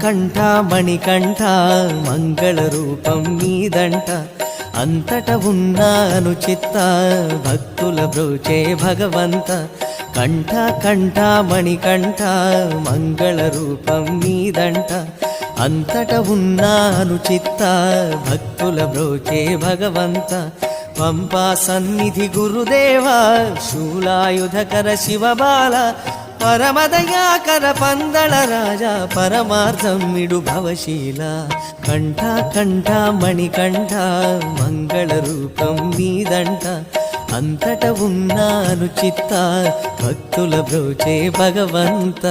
కంఠ మణికంఠ మంగళ రూపం నీదంట అంతట ఉన్నాను చిత్త భక్తుల బ్రోచే భగవంత కంఠ కంఠ మణికంఠ మంగళ రూపం నీదంట అంతట ఉన్నాను చిత్త భక్తుల బ్రోచే భగవంత పంపా సన్నిధి గురుదేవా శూలాయుధకర శివబాల పరమదయాకర పందళ రాజా పరమార్థం మిడు భవశీల కంఠ కంఠ మణికంఠ మంగళ రూపం నీదంట అంతట ఉన్నాను చిత్త భక్తుల బ్రోచే భగవంత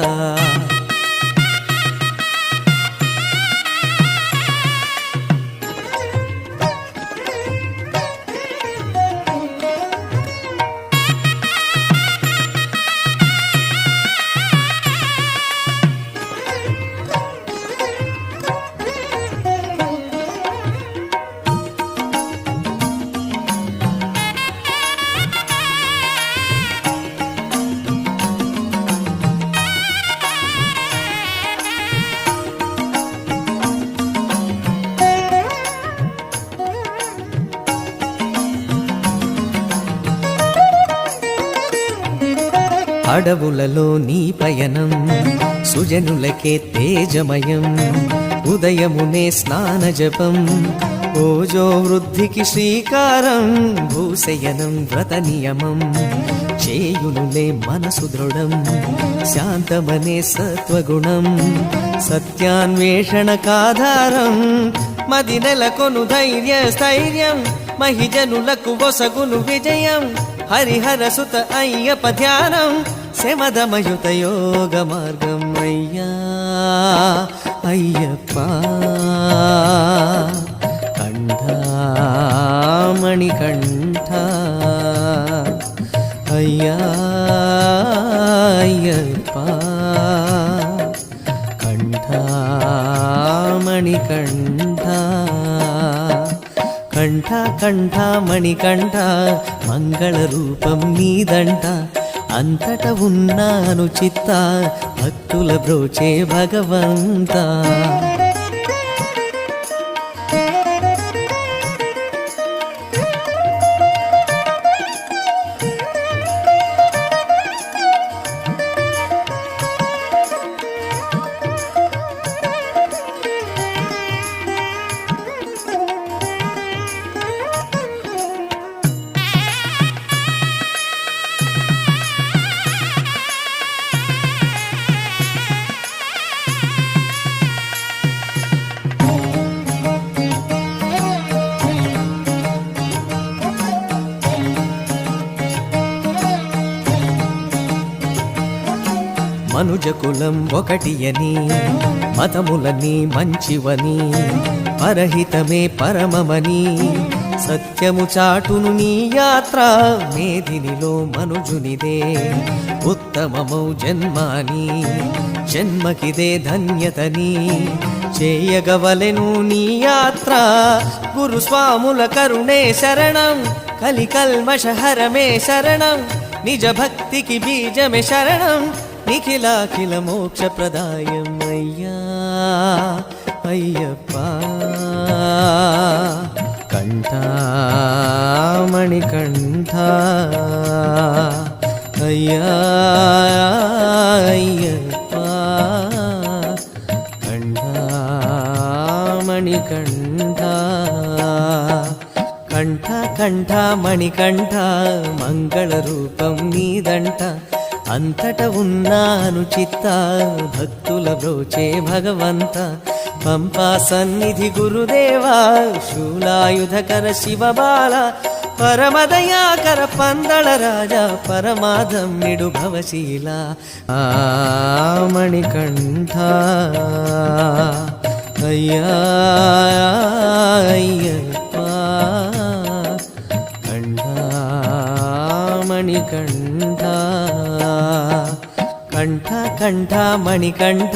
అడవులలో నీ పయనం సుజనులకే తేజమయం ఉదయమునే స్నాన జపం ఓజో వృద్ధికి శ్రీకారం భూశయనం వ్రత నియమం చేయునులే మనసు దృఢం శాంతమనే సత్వగుణం సత్యాన్వేషణ కాధారం మది నెలకొను ధైర్య స్థైర్యం మహిజనులకు వసగును విజయం హరిహర సుత అయ్యప్ప ధ్యానం శమదమయుత యోగ మార్గం అయ్యా అయ్యప్ప కంఠమణికంఠ అయ్యా అయ్యప్ప కంఠమణికంఠ కంఠ కంఠ మణికంఠ మంగళ రూపం నీదంట అంతట ఉన్నాను చిత్త భక్తుల బ్రోచే భగవంత మనుజకులం ఒకటి అని మతములని మంచివని పరహితమే పరమమని సత్యము చాటును నీ యాత్ర మేదినిలో మనుజునిదే ఉత్తమమౌ జన్మాని జన్మకిదే ధన్యతని చేయగవలెను నీ యాత్ర గురుస్వాముల కరుణే శరణం కలికల్మషహరమే శరణం నిజ భక్తికి బీజమే శరణం నిఖిలాఖిల మోక్ష ప్రదాయం అయ్యా అయ్యప్ప కంఠమణికంఠ అయ్యా అయ్యప్ప కంఠమణికంఠ కంఠ కంఠ మణికంఠ మంగళ రూపం నీదంట అంతట ఉన్నాను చిత్త భక్తుల బ్రోచే భగవంత పంపా సన్నిధి గురుదేవా శూలాయుధకర శివబాల పరమదయాకర పందళ రాజా పరమాధం నిడు భవశీల మణికంఠ అయ్యా అయ్యప్ప కంఠమణికంఠ కంఠ కంఠ మణికంఠ